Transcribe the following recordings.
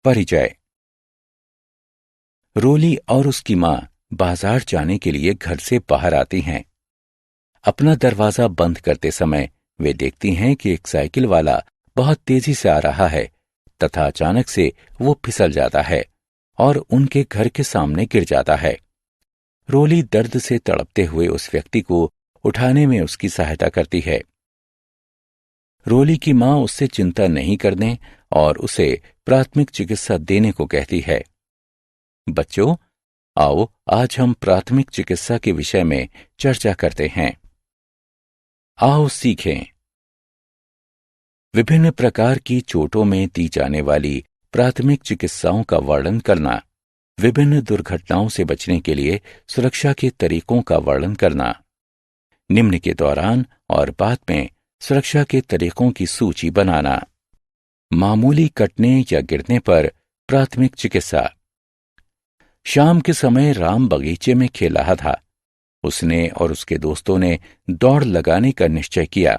परिचय। रोली और उसकी मां बाजार जाने के लिए घर से बाहर आती हैं। अपना दरवाजा बंद करते समय वे देखती हैं कि एक साइकिल वाला बहुत तेजी से आ रहा है तथा अचानक से वो फिसल जाता है और उनके घर के सामने गिर जाता है। रोली दर्द से तड़पते हुए उस व्यक्ति को उठाने में उसकी सहायता करती है। रोली की मां उससे चिंता नहीं करने और उसे प्राथमिक चिकित्सा देने को कहती है। बच्चों, आओ आज हम प्राथमिक चिकित्सा के विषय में चर्चा करते हैं। आओ सीखें। विभिन्न प्रकार की चोटों में दी जाने वाली प्राथमिक चिकित्साओं का वर्णन करना, विभिन्न दुर्घटनाओं से बचने के लिए सुरक्षा के तरीकों का वर्णन करना, निम्न के दौरान और बाद में सुरक्षा के तरीकों की सूची बनाना। मामूली कटने या गिरने पर प्राथमिक चिकित्सा। शाम के समय राम बगीचे में खेल रहा था। उसने और उसके दोस्तों ने दौड़ लगाने का निश्चय किया।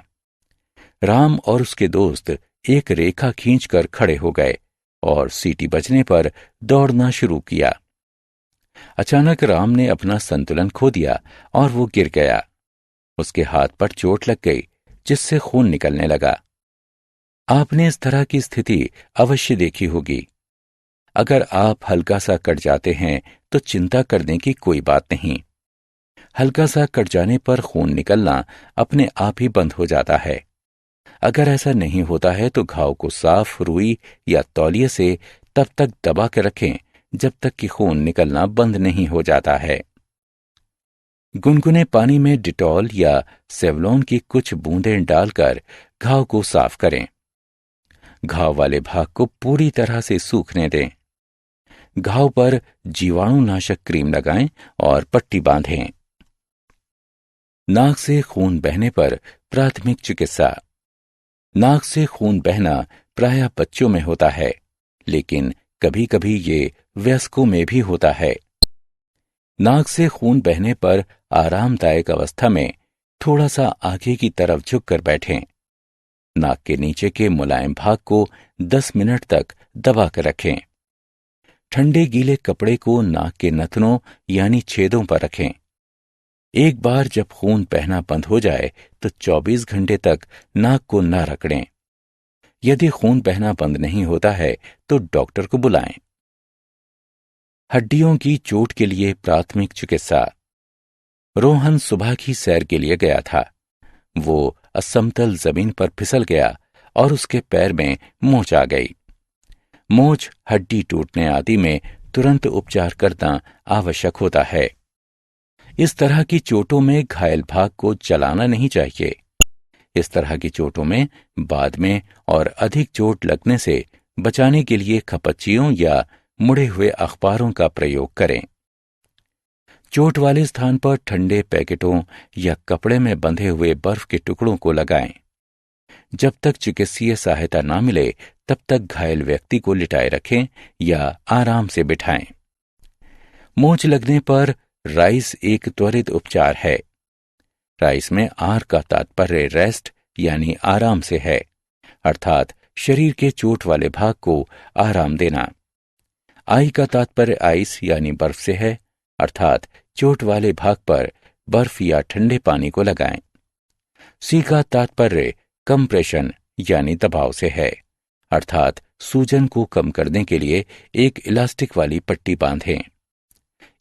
राम और उसके दोस्त एक रेखा खींचकर खड़े हो गए और सीटी बजने पर दौड़ना शुरू किया। अचानक राम ने अपना संतुलन खो दिया और वो गिर गया। उसके हाथ पर चोट लग गई जिससे खून निकलने लगा। आपने इस तरह की स्थिति अवश्य देखी होगी। अगर आप हल्का सा कट जाते हैं तो चिंता करने की कोई बात नहीं। हल्का सा कट जाने पर खून निकलना अपने आप ही बंद हो जाता है। अगर ऐसा नहीं होता है तो घाव को साफ रुई या तौलिए से तब तक दबा के रखें जब तक कि खून निकलना बंद नहीं हो जाता है। गुनगुने पानी में डिटॉल या सेवलॉन की कुछ बूंदें डालकर घाव को साफ करें। घाव वाले भाग को पूरी तरह से सूखने दें। घाव पर जीवाणुनाशक क्रीम लगाएं और पट्टी बांधें। नाक से खून बहने पर प्राथमिक चिकित्सा। नाक से खून बहना प्रायः बच्चों में होता है, लेकिन कभी कभी ये वयस्कों में भी होता है। नाक से खून बहने पर आरामदायक अवस्था में थोड़ा सा आगे की तरफ झुककर बैठें। नाक के नीचे के मुलायम भाग को 10 मिनट तक दबा कर रखें। ठंडे गीले कपड़े को नाक के नथनों यानी छेदों पर रखें। एक बार जब खून बहना बंद हो जाए तो 24 घंटे तक नाक को न रगड़ें। यदि खून बहना बंद नहीं होता है तो डॉक्टर को बुलाएं। हड्डियों की चोट के लिए प्राथमिक चिकित्सा। रोहन सुबह की सैर के लिए गया था। वो असमतल जमीन पर फिसल गया और उसके पैर में मोच आ गई। मोच, हड्डी टूटने आदि में तुरंत उपचार करना आवश्यक होता है। इस तरह की चोटों में घायल भाग को जलाना नहीं चाहिए। इस तरह की चोटों में बाद में और अधिक चोट लगने से बचाने के लिए खपच्चियों या मुड़े हुए अखबारों का प्रयोग करें। चोट वाले स्थान पर ठंडे पैकेटों या कपड़े में बंधे हुए बर्फ के टुकड़ों को लगाएं। जब तक चिकित्सीय सहायता न मिले तब तक घायल व्यक्ति को लिटाए रखें या आराम से बिठाएं। मोच लगने पर राइस एक त्वरित उपचार है। राइस में आर का तात्पर्य रेस्ट यानी आराम से है, अर्थात शरीर के चोट वाले भाग को आराम देना। आई का तात्पर्य आइस यानी बर्फ से है, अर्थात चोट वाले भाग पर बर्फ या ठंडे पानी को लगाएं। सी का तात्पर्य कंप्रेशन यानी दबाव से है, अर्थात सूजन को कम करने के लिए एक इलास्टिक वाली पट्टी बांधें।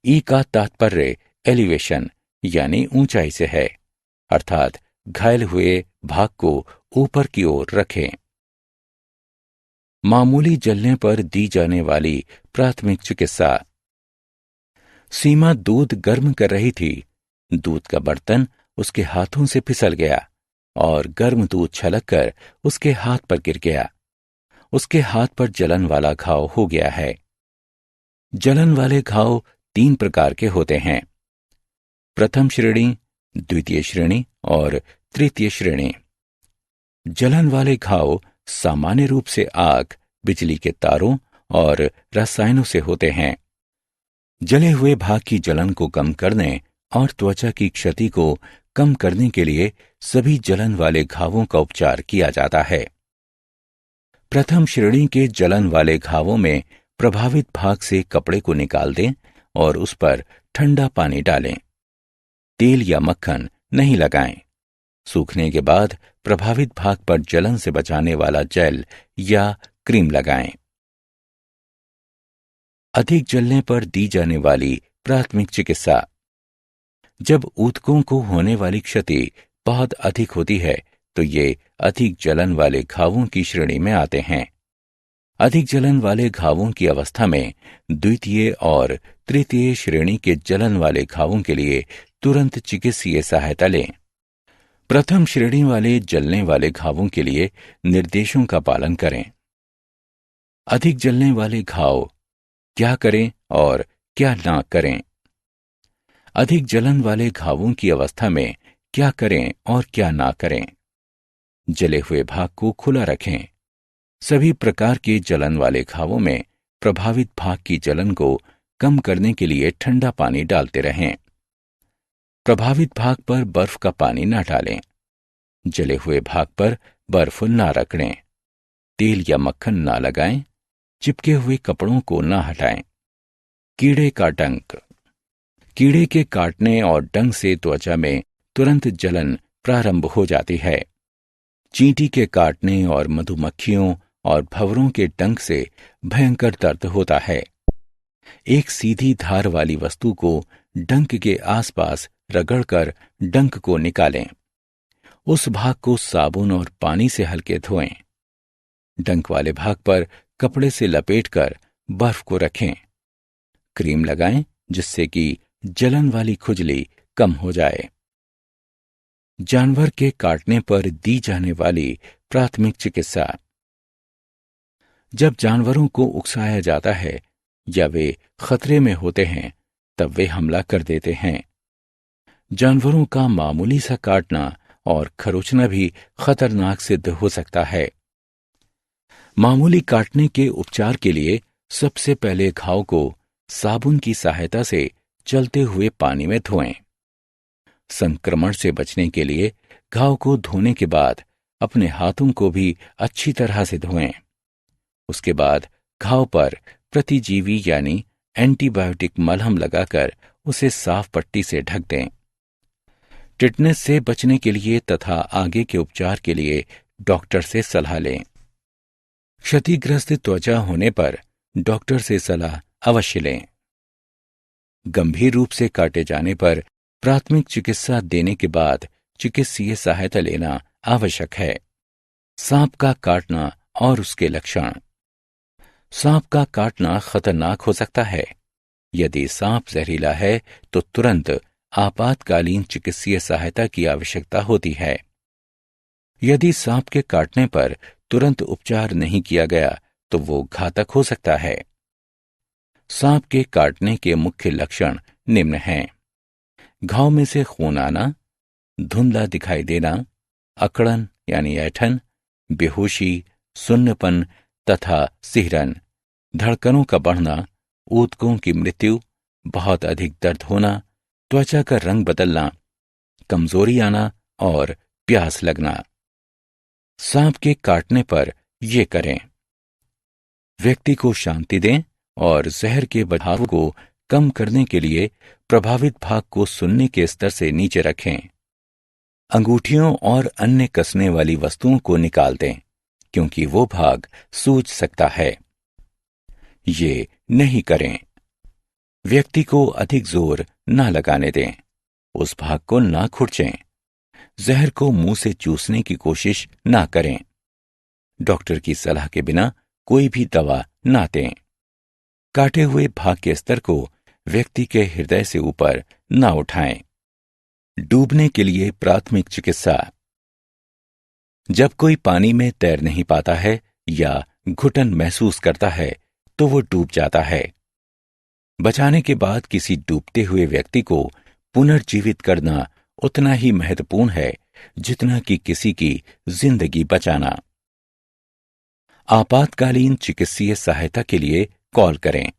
ई का तात्पर्य एलिवेशन यानी ऊंचाई से है, अर्थात घायल हुए भाग को ऊपर की ओर रखें। मामूली जलने पर दी जाने वाली प्राथमिक चिकित्सा। सीमा दूध गर्म कर रही थी। दूध का बर्तन उसके हाथों से फिसल गया और गर्म दूध छलककर उसके हाथ पर गिर गया। उसके हाथ पर जलन वाला घाव हो गया है। जलन वाले घाव 3 प्रकार के होते हैं: प्रथम श्रेणी, द्वितीय श्रेणी और तृतीय श्रेणी। जलन वाले घाव सामान्य रूप से आग, बिजली के तारों और रसायनों से होते हैं। जले हुए भाग की जलन को कम करने और त्वचा की क्षति को कम करने के लिए सभी जलन वाले घावों का उपचार किया जाता है। प्रथम श्रेणी के जलन वाले घावों में प्रभावित भाग से कपड़े को निकाल दें और उस पर ठंडा पानी डालें। तेल या मक्खन नहीं लगाएं। सूखने के बाद प्रभावित भाग पर जलन से बचाने वाला जेल या क्रीम लगाएं। अधिक जलने पर दी जाने वाली प्राथमिक चिकित्सा। जब ऊतकों को होने वाली क्षति बहुत अधिक होती है तो ये अधिक जलन वाले घावों की श्रेणी में आते हैं। अधिक जलन वाले घावों की अवस्था में द्वितीय और तृतीय श्रेणी के जलन वाले घावों के लिए तुरंत चिकित्सीय सहायता लें। प्रथम श्रेणी वाले जलने वाले घावों के लिए निर्देशों का पालन करें। अधिक जलने वाले घाव क्या करें और क्या ना करें। अधिक जलन वाले घावों की अवस्था में क्या करें और क्या ना करें। जले हुए भाग को खुला रखें। सभी प्रकार के जलन वाले घावों में प्रभावित भाग की जलन को कम करने के लिए ठंडा पानी डालते रहें। प्रभावित भाग पर बर्फ का पानी न डालें। जले हुए भाग पर बर्फ न रगड़ें। तेल या मक्खन न लगाएं। चिपके हुए कपड़ों को न हटाएं। कीड़े का डंक। कीड़े के काटने और डंक से त्वचा में तुरंत जलन प्रारंभ हो जाती है। चींटी के काटने और मधुमक्खियों और भंवरों के डंक से भयंकर दर्द होता है। एक सीधी धार वाली वस्तु को डंक के आसपास रगड़कर डंक को निकालें। उस भाग को साबुन और पानी से हल्के धोएं। डंक वाले भाग पर कपड़े से लपेटकर बर्फ को रखें। क्रीम लगाएं जिससे कि जलन वाली खुजली कम हो जाए। जानवर के काटने पर दी जाने वाली प्राथमिक चिकित्सा। जब जानवरों को उकसाया जाता है या वे खतरे में होते हैं तब वे हमला कर देते हैं। जानवरों का मामूली सा काटना और खरोंचना भी खतरनाक सिद्ध हो सकता है। मामूली काटने के उपचार के लिए सबसे पहले घाव को साबुन की सहायता से चलते हुए पानी में धोएं। संक्रमण से बचने के लिए घाव को धोने के बाद अपने हाथों को भी अच्छी तरह से धोएं। उसके बाद घाव पर प्रतिजीवी यानी एंटीबायोटिक मलहम लगाकर उसे साफ पट्टी से ढक दें। टिटनेस से बचने के लिए तथा आगे के उपचार के लिए डॉक्टर से सलाह लें। क्षतिग्रस्त त्वचा होने पर डॉक्टर से सलाह अवश्य लें। गंभीर रूप से काटे जाने पर प्राथमिक चिकित्सा देने के बाद चिकित्सीय सहायता लेना आवश्यक है। सांप का काटना और उसके लक्षण। सांप का काटना खतरनाक हो सकता है। यदि सांप जहरीला है तो तुरंत आपातकालीन चिकित्सीय सहायता की आवश्यकता होती है। यदि सांप के काटने पर तुरंत उपचार नहीं किया गया तो वो घातक हो सकता है। सांप के काटने के मुख्य लक्षण निम्न हैं। घाव में से खून आना, धुंधला दिखाई देना, अकड़न यानी ऐंठन, बेहोशी, सुन्नपन तथा सिहरन, धड़कनों का बढ़ना, ऊतकों की मृत्यु, बहुत अधिक दर्द होना, त्वचा का रंग बदलना, कमजोरी आना और प्यास लगना। सांप के काटने पर ये करें। व्यक्ति को शांति दें और जहर के बहाव को कम करने के लिए प्रभावित भाग को सुन्ने के स्तर से नीचे रखें। अंगूठियों और अन्य कसने वाली वस्तुओं को निकाल दें क्योंकि वो भाग सूज सकता है। ये नहीं करें। व्यक्ति को अधिक जोर न लगाने दें। उस भाग को ना खुरचें। जहर को मुंह से चूसने की कोशिश ना करें। डॉक्टर की सलाह के बिना कोई भी दवा ना दें। काटे हुए भाग के स्तर को व्यक्ति के हृदय से ऊपर ना उठाएं। डूबने के लिए प्राथमिक चिकित्सा। जब कोई पानी में तैर नहीं पाता है या घुटन महसूस करता है तो वो डूब जाता है। बचाने के बाद किसी डूबते हुए व्यक्ति को पुनर्जीवित करना उतना ही महत्वपूर्ण है जितना कि किसी की जिंदगी बचाना। आपातकालीन चिकित्सीय सहायता के लिए कॉल करें।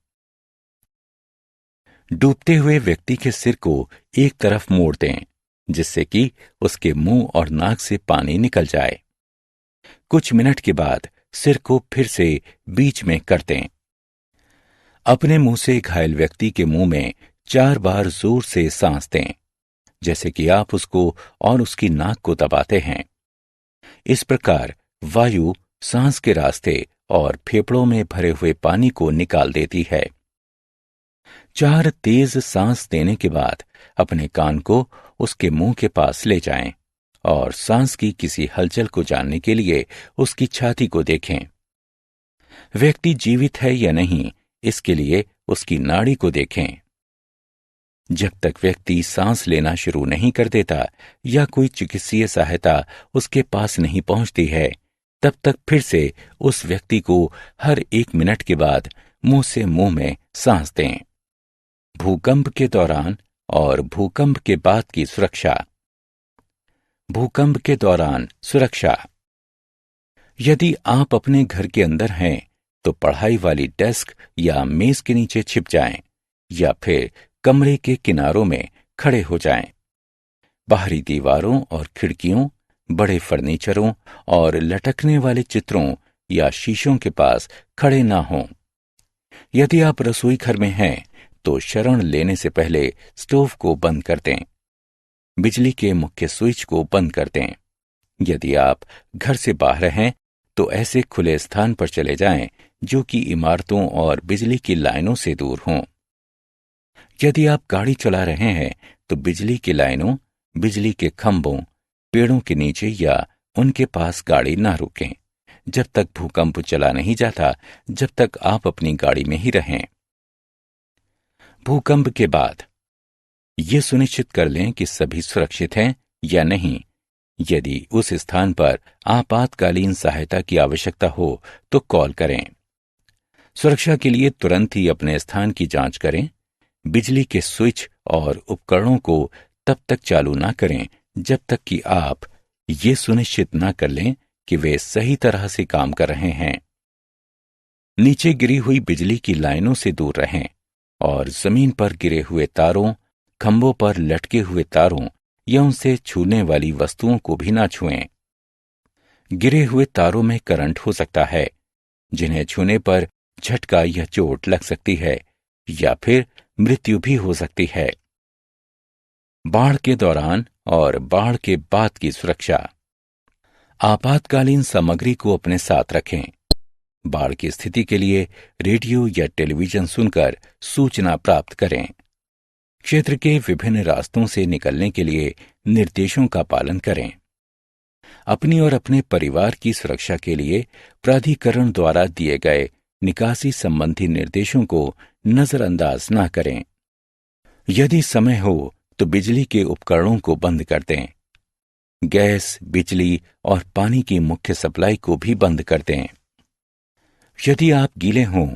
डूबते हुए व्यक्ति के सिर को एक तरफ मोड़ दें जिससे कि उसके मुंह और नाक से पानी निकल जाए। कुछ मिनट के बाद सिर को फिर से बीच में कर दें। अपने मुंह से घायल व्यक्ति के मुंह में 4 बार जोर से सांस दें, जैसे कि आप उसको और उसकी नाक को दबाते हैं। इस प्रकार वायु सांस के रास्ते और फेफड़ों में भरे हुए पानी को निकाल देती है। 4 तेज सांस देने के बाद अपने कान को उसके मुंह के पास ले जाएं और सांस की किसी हलचल को जानने के लिए उसकी छाती को देखें। व्यक्ति जीवित है या नहीं, इसके लिए उसकी नाड़ी को देखें। जब तक व्यक्ति सांस लेना शुरू नहीं कर देता या कोई चिकित्सीय सहायता उसके पास नहीं पहुंचती है, तब तक फिर से उस व्यक्ति को हर 1 मिनट के बाद मुंह से मुंह में सांस दें। भूकंप के दौरान और भूकंप के बाद की सुरक्षा। भूकंप के दौरान सुरक्षा। यदि आप अपने घर के अंदर हैं, तो पढ़ाई वाली डेस्क या मेज के नीचे छिप जाएं या फिर कमरे के किनारों में खड़े हो जाएं। बाहरी दीवारों और खिड़कियों, बड़े फर्नीचरों और लटकने वाले चित्रों या शीशों के पास खड़े ना हों। यदि आप रसोई घर में हैं, तो शरण लेने से पहले स्टोव को बंद कर दें। बिजली के मुख्य स्विच को बंद कर दें। यदि आप घर से बाहर हैं, तो ऐसे खुले स्थान पर चले जाएं जो कि इमारतों और बिजली की लाइनों से दूर हों। यदि आप गाड़ी चला रहे हैं, तो बिजली की लाइनों, बिजली के खंभों, पेड़ों के नीचे या उनके पास गाड़ी ना रोकें। जब तक भूकंप चला नहीं जाता, जब तक आप अपनी गाड़ी में ही रहें। भूकंप के बाद ये सुनिश्चित कर लें कि सभी सुरक्षित हैं या नहीं। यदि उस स्थान पर आपातकालीन सहायता की आवश्यकता हो, तो कॉल करें। सुरक्षा के लिए तुरंत ही अपने स्थान की जांच करें। बिजली के स्विच और उपकरणों को तब तक चालू ना करें जब तक कि आप ये सुनिश्चित ना कर लें कि वे सही तरह से काम कर रहे हैं। नीचे गिरी हुई बिजली की लाइनों से दूर रहें और जमीन पर गिरे हुए तारों, खंभों पर लटके हुए तारों या उनसे छूने वाली वस्तुओं को भी ना छुएं। गिरे हुए तारों में करंट हो सकता है, जिन्हें छूने पर झटका या चोट लग सकती है या फिर मृत्यु भी हो सकती है। बाढ़ के दौरान और बाढ़ के बाद की सुरक्षा। आपातकालीन सामग्री को अपने साथ रखें। बाढ़ की स्थिति के लिए रेडियो या टेलीविजन सुनकर सूचना प्राप्त करें। क्षेत्र के विभिन्न रास्तों से निकलने के लिए निर्देशों का पालन करें। अपनी और अपने परिवार की सुरक्षा के लिए प्राधिकरण द्वारा दिए गए निकासी संबंधी निर्देशों को नजरअंदाज न करें। यदि समय हो तो बिजली के उपकरणों को बंद कर दें। गैस, बिजली और पानी की मुख्य सप्लाई को भी बंद कर दें। यदि आप गीले हों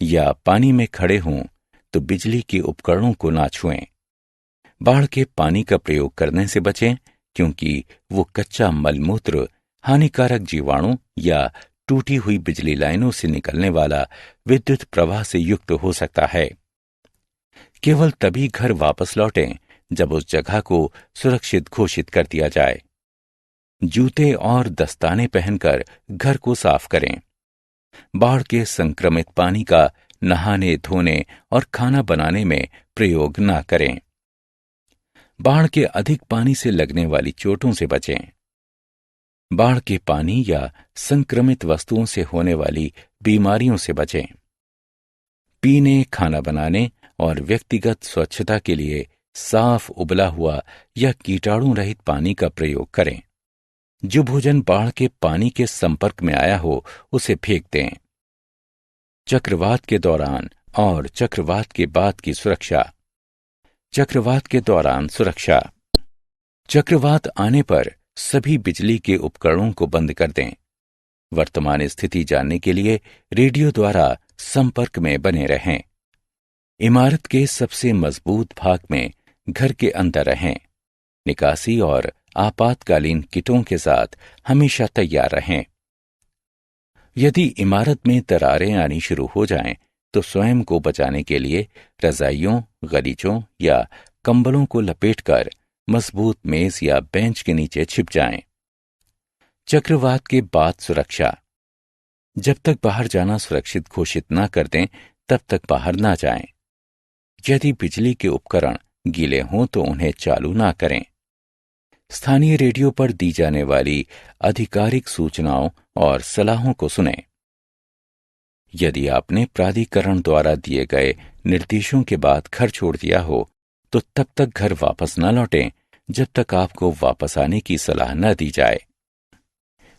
या पानी में खड़े हों, तो बिजली के उपकरणों को ना छुएं। बाढ़ के पानी का प्रयोग करने से बचें, क्योंकि वो कच्चा मलमूत्र, हानिकारक जीवाणु या टूटी हुई बिजली लाइनों से निकलने वाला विद्युत प्रवाह से युक्त हो सकता है। केवल तभी घर वापस लौटें जब उस जगह को सुरक्षित घोषित कर दिया जाए। जूते और दस्ताने पहनकर घर को साफ करें। बाढ़ के संक्रमित पानी का नहाने, धोने और खाना बनाने में प्रयोग न करें। बाढ़ के अधिक पानी से लगने वाली चोटों से बचें। बाढ़ के पानी या संक्रमित वस्तुओं से होने वाली बीमारियों से बचें। पीने, खाना बनाने और व्यक्तिगत स्वच्छता के लिए साफ, उबला हुआ या कीटाणु रहित पानी का प्रयोग करें। जो भोजन बाढ़ के पानी के संपर्क में आया हो, उसे फेंक दें। चक्रवात के दौरान और चक्रवात के बाद की सुरक्षा। चक्रवात के दौरान सुरक्षा। चक्रवात आने पर सभी बिजली के उपकरणों को बंद कर दें। वर्तमान स्थिति जानने के लिए रेडियो द्वारा संपर्क में बने रहें। इमारत के सबसे मजबूत भाग में घर के अंदर रहें। निकासी और आपातकालीन किटों के साथ हमेशा तैयार रहें। यदि इमारत में दरारें आनी शुरू हो जाएं, तो स्वयं को बचाने के लिए रजाइयों, गलीचों या कंबलों को लपेटकर मजबूत मेज या बेंच के नीचे छिप जाएं। चक्रवात के बाद सुरक्षा। जब तक बाहर जाना सुरक्षित घोषित न कर दें तब तक बाहर ना जाएं। यदि बिजली के उपकरण गीले हों तो उन्हें चालू ना करें। स्थानीय रेडियो पर दी जाने वाली आधिकारिक सूचनाओं और सलाहों को सुनें। यदि आपने प्राधिकरण द्वारा दिए गए निर्देशों के बाद घर छोड़ दिया हो तो तब तक घर वापस न लौटें जब तक आपको वापस आने की सलाह न दी जाए।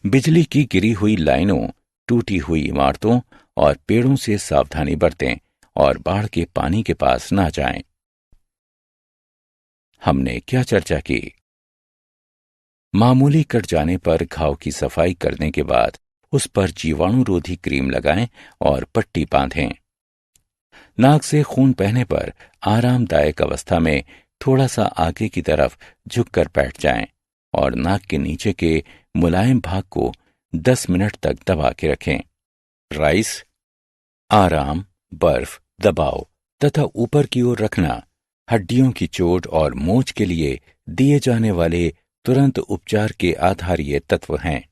बिजली की गिरी हुई लाइनों, टूटी हुई इमारतों और पेड़ों से सावधानी बरतें और बाढ़ के पानी के पास ना जाएं। हमने क्या चर्चा की? मामूली कट जाने पर घाव की सफाई करने के बाद उस पर जीवाणुरोधी क्रीम लगाएं और पट्टी बांधें। नाक से खून बहने पर आरामदायक अवस्था में थोड़ा सा आगे की तरफ झुककर बैठ जाएं और नाक के नीचे के मुलायम भाग को 10 मिनट तक दबा के रखें। राइस, आराम, बर्फ, दबाव तथा ऊपर की ओर रखना हड्डियों की चोट और मोच के लिए दिए जाने वाले तुरंत उपचार के आधारीय तत्व हैं।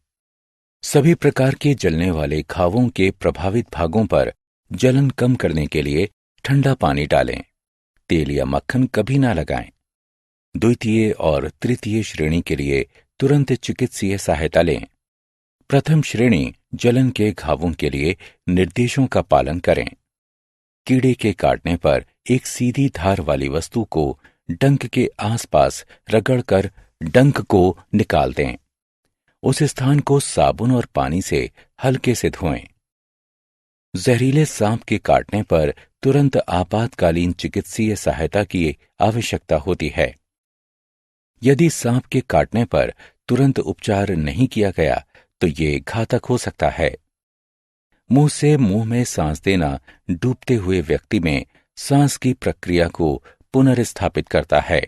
सभी प्रकार के जलने वाले घावों के प्रभावित भागों पर जलन कम करने के लिए ठंडा पानी डालें। तेल या मक्खन कभी ना लगाएं। द्वितीय और तृतीय श्रेणी के लिए तुरंत चिकित्सीय सहायता लें। प्रथम श्रेणी जलन के घावों के लिए निर्देशों का पालन करें। कीड़े के काटने पर एक सीधी धार वाली वस्तु को डंक के आसपास रगड़कर डंक को निकाल दें। उस स्थान को साबुन और पानी से हल्के से धोएं। जहरीले सांप के काटने पर तुरंत आपातकालीन चिकित्सीय सहायता की आवश्यकता होती है। यदि सांप के काटने पर तुरंत उपचार नहीं किया गया तो ये घातक हो सकता है। मुंह से मुंह में सांस देना डूबते हुए व्यक्ति में सांस की प्रक्रिया को पुनर्स्थापित करता है।